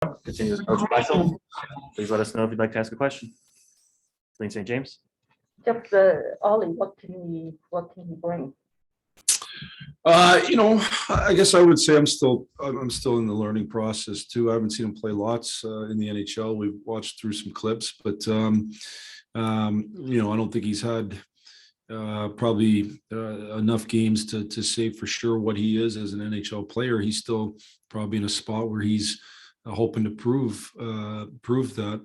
Continue as Coach Blashill. Please let us know if you'd like to ask a question. Clean St. James. Jeff, Ollie, what can he bring? I guess I would say I'm still in the learning process too. I haven't seen him play lots in the NHL. We've watched through some clips, but I don't think he's had probably enough games to say for sure what he is as an NHL player. He's still probably in a spot where he's hoping to prove that.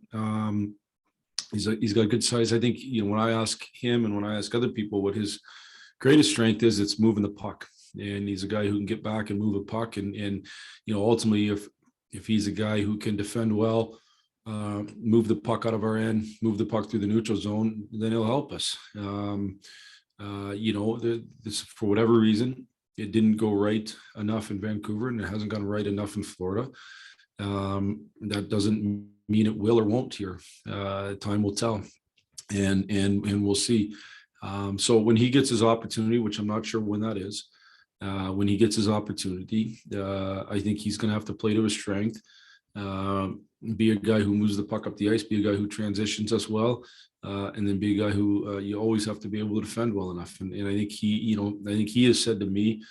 He's got good size. I think when I ask him and when I ask other people what his greatest strength is, it's moving the puck. And he's a guy who can get back and move a puck. And ultimately, if he's a guy who can defend well, move the puck out of our end, move the puck through the neutral zone, then he'll help us. This, for whatever reason, it didn't go right enough in Vancouver, and it hasn't gone right enough in Florida. That doesn't mean it will or won't here. Time will tell, and we'll see. So when he gets his opportunity, which I'm not sure when that is, when he gets his opportunity, I think he's going to have to play to his strength, be a guy who moves the puck up the ice, be a guy who transitions us well, and then be a guy who you always have to be able to defend well enough. And I think he has said to me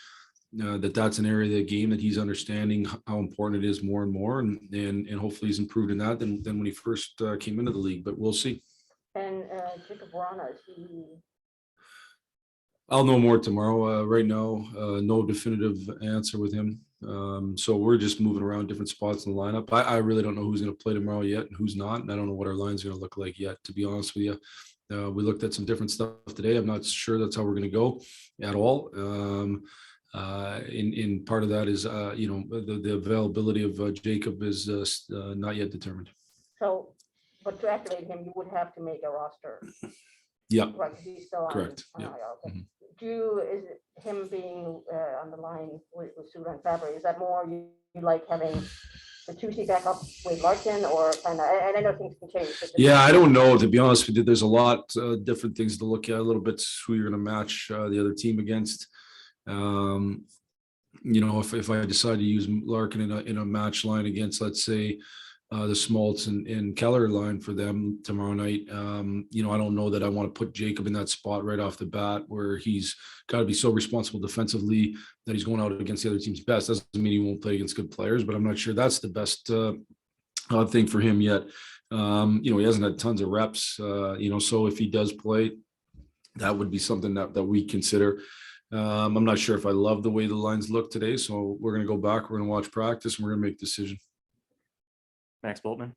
that that's an area of the game that he's understanding how important it is more and more, and hopefully he's improved in that than when he first came into the league. But we'll see. And Jakub Vrana, is he? I'll know more tomorrow. Right now, no definitive answer with him. So we're just moving around different spots in the lineup. I really don't know who's going to play tomorrow yet and who's not. And I don't know what our line's going to look like yet, to be honest with you. We looked at some different stuff today. I'm not sure that's how we're going to go at all. In part of that is, the availability of Jacob is not yet determined. So, but to activate him, you would have to make a roster. Yeah. Right, he's still on. Correct. On Yeah. IR, okay. Mhm. Is it him being on the line with Suda and Fabry? Is that more you like having the 2C back up with Larkin, or kind of? And I know things can change. But Yeah, I don't know, to be honest with you. There's a lot different things to look at. A little bit who you're going to match the other team against. If I decide to use Larkin in a match line against, let's say, the Smoltz and Keller line for them tomorrow night, I don't know that I want to put Jacob in that spot right off the bat, where he's got to be so responsible defensively that he's going out against the other team's best. Doesn't mean he won't play against good players, but I'm not sure that's the best thing for him yet. He hasn't had tons of reps, so if he does play, that would be something that we consider. I'm not sure if I love the way the lines look today, so we're going to go back, we're going to watch practice, and we're going to make a decision. Max Boltman.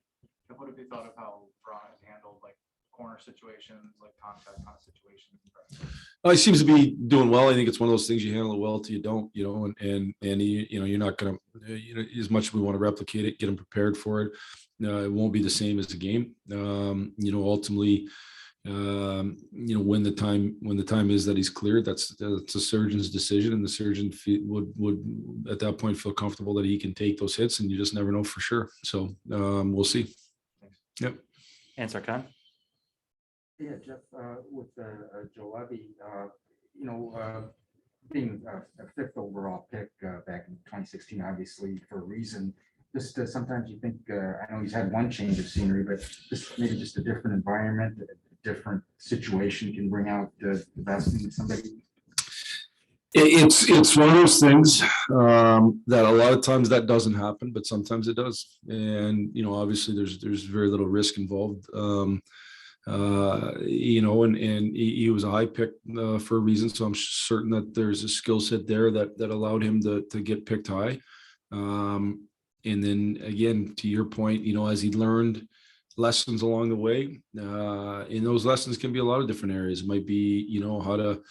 What have you thought of how Vrana has handled like corner situations, like contact kind of situations? He seems to be doing well. I think it's one of those things, you handle it well till you don't, and you're not going to, as much as we want to replicate it, get them prepared for it. It won't be the same as the game. Ultimately, when the time is that he's cleared, that's a surgeon's decision, and the surgeon would at that point feel comfortable that he can take those hits, and you just never know for sure. So we'll see. Thanks. Yep. Answer Khan. Yeah, Jeff, with Joe Levy, being a fifth overall pick back in 2016, obviously for a reason. Just sometimes you think, I know he's had one change of scenery, but maybe just a different environment, a different situation can bring out the best in somebody. It's one of those things that a lot of times that doesn't happen, but sometimes it does. And obviously there's very little risk involved. And he was a high pick for a reason, so I'm certain that there's a skill set there that allowed him to get picked high. And then again, to your point, as he learned lessons along the way, and those lessons can be a lot of different areas. It might be, how to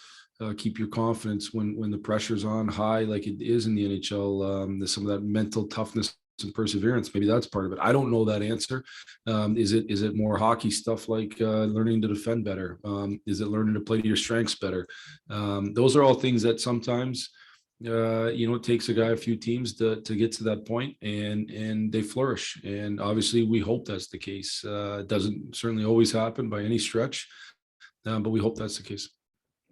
keep your confidence when the pressure's on high, like it is in the NHL. Some of that mental toughness and perseverance, maybe that's part of it. I don't know that answer. Is it more hockey stuff, like learning to defend better? Is it learning to play to your strengths better? Those are all things that sometimes it takes a guy a few teams to get to that point, and they flourish. And obviously we hope that's the case. It doesn't certainly always happen by any stretch, but we hope that's the case.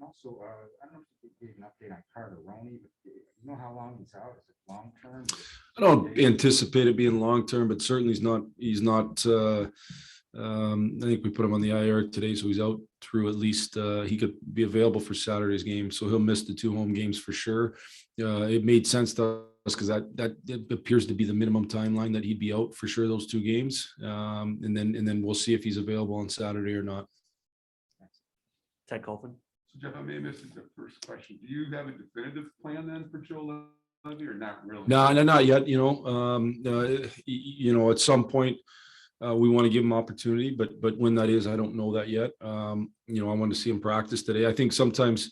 Also, I don't know if you could give an update on Carter Roney, but you know how long he's out? Is it long term? I don't anticipate it being long-term, but certainly he's not, I think we put him on the IR today, so he's out through at least, he could be available for Saturday's game, so he'll miss the 2 home games for sure. It made sense to us because that appears to be the minimum timeline that he'd be out for sure, those 2 games. And then we'll see if he's available on Saturday or not. Ted Colton. So Jeff, I may have missed the first question. Do you have a definitive plan then for Joe Levy or not really? No, not yet. At some point, we want to give him opportunity, but when that is, I don't know that yet. I want to see him practice today. I think sometimes,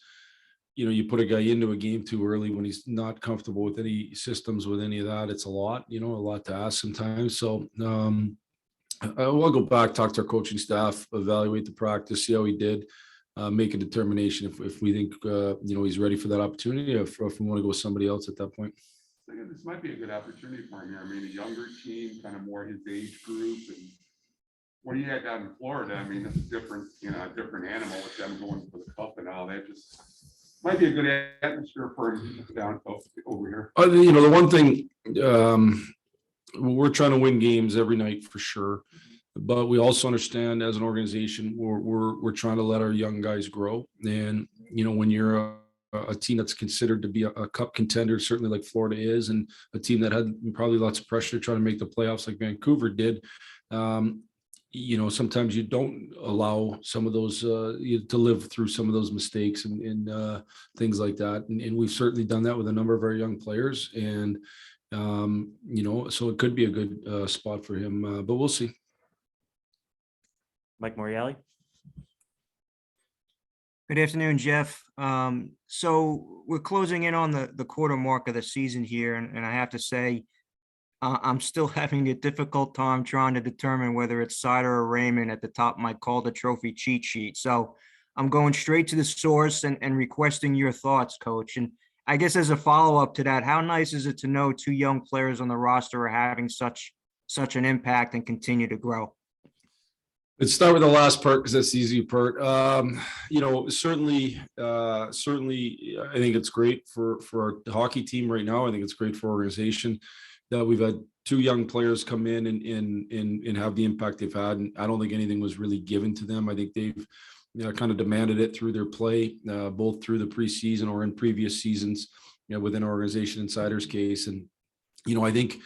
you put a guy into a game too early when he's not comfortable with any systems, with any of that. It's a lot to ask sometimes. So I'll go back, talk to our coaching staff, evaluate the practice, see how he did, make a determination if we think, he's ready for that opportunity, or if we want to go with somebody else at that point. This might be a good opportunity for him here. I mean, a younger team, kind of more his age group. And what do you had down in Florida? I mean, it's a different animal with them going for the cup and all that. Just might be a good atmosphere for him down over here. The one thing, we're trying to win games every night for sure, but we also understand as an organization, we're trying to let our young guys grow. And, when you're a team that's considered to be a cup contender, certainly like Florida is, and a team that had probably lots of pressure trying to make the playoffs like Vancouver did. Sometimes you don't allow some of those to live through some of those mistakes and things like that. And we've certainly done that with a number of our young players. And, so it could be a good spot for him, but we'll see. Mike Morreale. Good afternoon, Jeff. So we're closing in on the quarter mark of the season here, and I have to say, I'm still having a difficult time trying to determine whether it's Sider or Raymond at the top of my Calder Trophy cheat sheet. So I'm going straight to the source and requesting your thoughts, Coach. And I guess as a follow-up to that, how nice is it to know 2 young players on the roster are having such an impact and continue to grow? Let's start with the last part because that's the easy part. Certainly, I think it's great for our hockey team right now. I think it's great for our organization that we've had 2 young players come in and have the impact they've had. And I don't think anything was really given to them. I think they've kind of demanded it through their play, both through the preseason or in previous seasons, within our organization, Insider's case. And, I think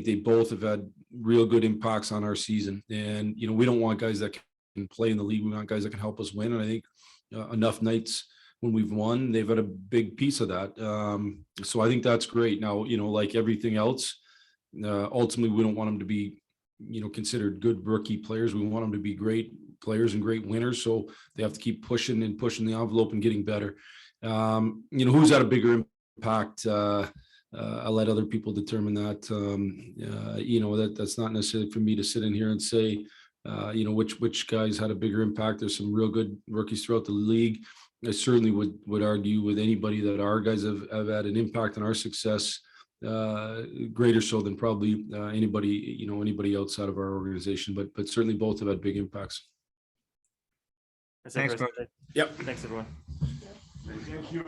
they both have had real good impacts on our season. And, we don't want guys that can play in the league. We want guys that can help us win. And I think enough nights when we've won, they've had a big piece of that. So I think that's great. Now, like everything else, ultimately, we don't want them to be, considered good rookie players. We want them to be great players and great winners. So they have to keep pushing the envelope and getting better. Who's had a bigger impact? I'll let other people determine that. That's not necessarily for me to sit in here and say, which guys had a bigger impact. There's some real good rookies throughout the league. I certainly would argue with anybody that our guys have had an impact on our success, greater so than probably anybody outside of our organization. But certainly both have had big impacts. That's it for Thanks, us today. Yep. Thanks, everyone. Thank you.